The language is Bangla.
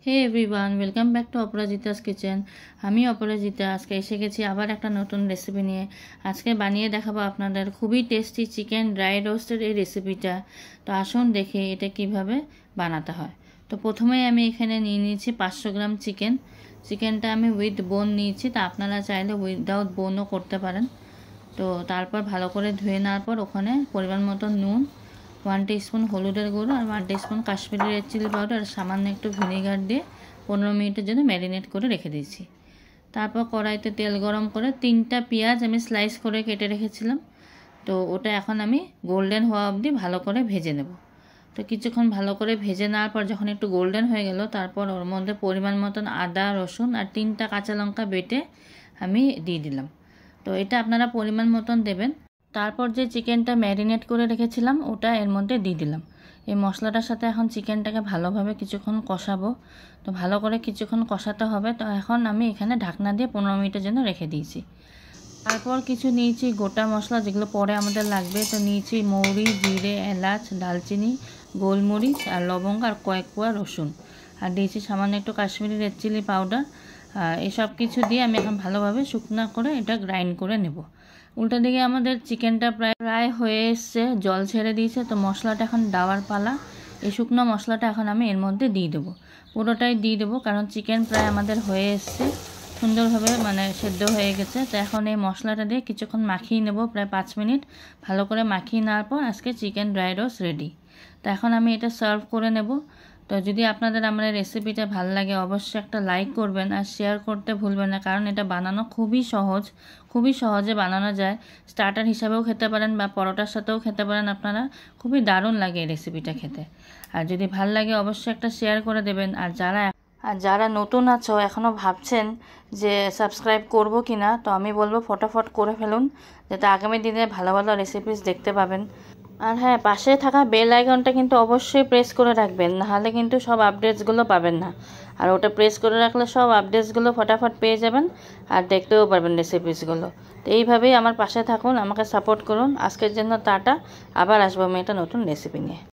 Hey everyone, welcome back to Aparajita's kitchen. আমি অপরাজিতা আজকে এসে গেছি আবার একটা নতুন রেসিপি নিয়ে। আজকে বানিয়ে দেখাবো আপনাদের খুবই টেস্টি চিকেন ড্রাই রোস্টের এই রেসিপিটা। তো আসুন দেখি এটা কিভাবে বানাতে হয়। তো প্রথমেই আমি এখানে নিয়ে নিয়েছি 500 গ্রাম চিকেনটা আমি উইথ বোন নিয়েছি। তা আপনারা চাইলে উইদাউট বোনও করতে পারেন। তো তারপর ভালো করে ধুয়ে নেওয়ার পর ওখানে পরিমাণ মতো নুন, 1 টিস্পুন হলুদের গুঁড়ো আর 1 teaspoon Kashmiri red chilli powder আর সামান্য একটু ভিনেগার দিয়ে 15 মিনিটের জন্য ম্যারিনেট করে রেখে দিয়েছি। তারপর কড়াইতে তেল গরম করে 3টা পেঁয়াজ আমি স্লাইস করে কেটে রেখেছিলাম। তো ওটা এখন আমি গোল্ডেন হওয়া অবধি ভালো করে ভেজে নেব। তো কিছুক্ষণ ভালো করে ভেজে নেওয়ার পর যখন একটু গোল্ডেন হয়ে গেল, তারপর ওর মধ্যে পরিমাণ মতন আদা, রসুন আর 3টা কাঁচা লঙ্কা বেটে আমি দিয়ে দিলাম। তো এটা আপনারা পরিমাণ মতন দেবেন। তারপর যে চিকেনটা ম্যারিনেট করে রেখেছিলাম ওটা এর মধ্যে দিয়ে দিলাম। এই মশলাটার সাথে এখন চিকেনটাকে ভালোভাবে কিছুক্ষণ কষাবো। তো ভালো করে কিছুক্ষণ কষাতে হবে। তো এখন আমি এখানে ঢাকনা দিয়ে 15 মিনিটের জন্য রেখে দিয়েছি। তারপর কিছু নিয়েছি গোটা মশলা, যেগুলো পরে আমাদের লাগবে। তো নিয়েছি মৌরি, জিরে, এলাচ, দালচিনি, গোলমরিচ আর লবঙ্গ আর কয়েক কোয়া রসুন, আর দিয়েছি সামান্য একটু কাশ্মীরি রেড চিলি পাউডার। এসব কিছু দিয়ে আমি এখন ভালোভাবে শুকনো করে এটা গ্রাইন্ড করে নেব। উল্টো দিকে আমাদের চিকেনটা প্রায় হয়ে এসছে, জল ছেড়ে দিয়েছে। তো মশলাটা এখন দেওয়ার পালা। এই শুকনো মশলাটা এখন আমি এর মধ্যে দিয়ে দেবো, পুরোটাই দিয়ে দেবো, কারণ চিকেন প্রায় আমাদের হয়ে এসছে, সুন্দরভাবে সেদ্ধ হয়ে গেছে। তো এখন এই মশলাটা দিয়ে কিছুক্ষণ মাখিয়ে নেব, প্রায় 5 মিনিট ভালো করে মাখিয়ে নেওয়ার পর আজকে চিকেন ড্রাই রোস্ট রেডি। তো এখন আমি এটা সার্ভ করে নেব। তো যদি আপনাদের আমার এই রেসিপিটা ভালো লাগে অবশ্যই একটা লাইক করবেন আর শেয়ার করতে ভুলবেন না, কারণ এটা বানানো খুবই সহজ, খুবই সহজে বানানো যায়। স্টার্টার হিসাবেও খেতে পারেন বা পরোটার সাথেও খেতে পারেন আপনারা। খুবই দারুণ লাগে এই রেসিপিটা খেতে। আর যদি ভালো লাগে অবশ্যই একটা শেয়ার করে দেবেন। আর যারা নতুন আছো এখনও ভাবছেন যে সাবস্ক্রাইব করব কি না, তো আমি বলবো ফটাফট করে ফেলুন, যাতে আগামী দিনে ভালো ভালো রেসিপিস দেখতে পাবেন। আর হ্যাঁ, পাশে থাকা বেল আইকনটা কিন্তু অবশ্যই প্রেস করে রাখবেন, নাহলে কিন্তু সব আপডেটসগুলো পাবেন না। আর ওটা প্রেস করে রাখলে সব আপডেটসগুলো ফটাফট পেয়ে যাবেন আর দেখতেও পারবেন রেসিপিসগুলো। তো এইভাবেই আমার পাশে থাকুন, আমাকে সাপোর্ট করুন। আজকের জন্য টাটা, আবার আসবো আমি একটা নতুন রেসিপি নিয়ে।